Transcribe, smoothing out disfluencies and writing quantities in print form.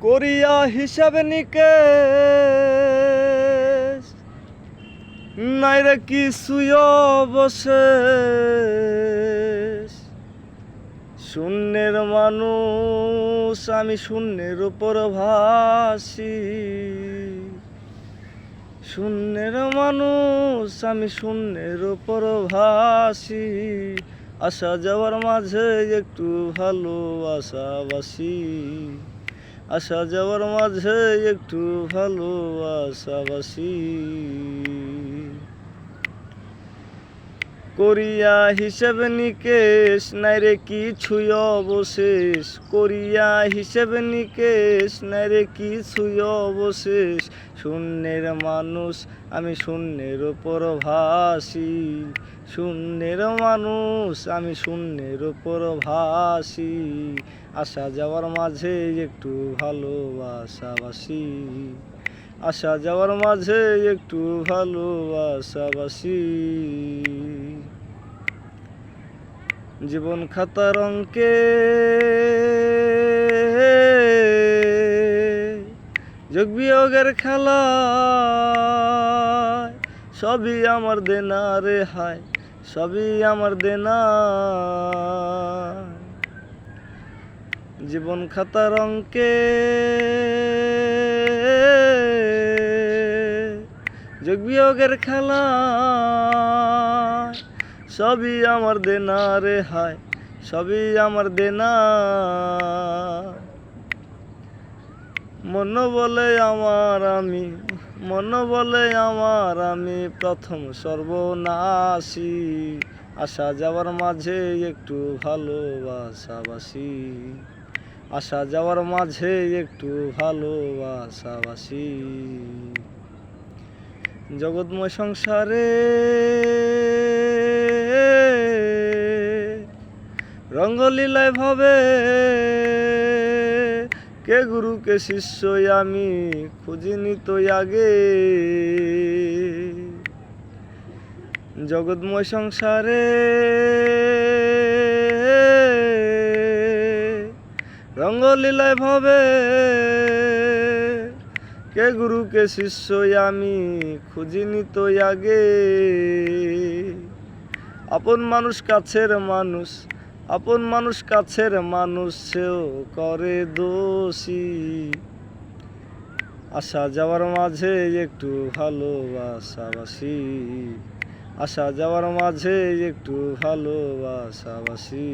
করিয়া হিসাব নিকেশ নাই রে কিছুই অবশেষ। শূন্যের মানুষ আমি শূন্যের উপর ভাসি, শূন্যের মানুষ আমি শূন্যের উপর ভাসি। আসা যাওয়ার মাঝে একটু ভালোবাসাবাসি, আসা যাওয়ার মাঝে একটু ভালোবাসাবাসি। করিয়া হিসেব নিকেশ নাই রে কিছুই অবশেষ, করিয়া হিসেব নিকেশ নাই রে কিছুই অবশেষ। শূন্যের মানুষ আমি শূন্যের উপর ভাসি, শূন্যের মানুষ আমি শূন্যের উপর ভাসি। আসা যাওয়ার মাঝে একটু ভালোবাসাবাসি, আসা যাওয়ার মাঝে একটু ভালোবাসাবাসি। জীবন খাতার অঙ্কে যোগ বিয়োগের খেলা, সবই আমার দেনা রে হায়, সবই আমার দেনা। জীবন খাতার অঙ্কে যোগ বিয়োগের খেলা, সবই আমার দেনা রে হায়, সবই আমার দেনা। মন বলে আমার আমি, মন বলে আমার আমি প্রথম সর্বনাশী। আসা যাওয়ার মাঝে একটু ভালোবাসাবাসি, আসা যাওয়ার মাঝে একটু ভালোবাসাবাসি। জগৎময় সংসারে রঙ্গলীলায় ভাবে কে গুরু কে শিষ্য আমি খুঁজিনি তো আগে। জগৎময় সংসারে রঙ্গলীলায় ভাবে কে গুরু কে শিষ্য আমি খুঁজিনি তো আগে। আপন মানুষ কাছের মানুষ, আপন মানুষ কাছের মানুষ সেও করে দোষী। আসা যাওয়ার মাঝে একটু ভালোবাসাবাসি, আসা যাওয়ার মাঝে একটু ভালোবাসাবাসি।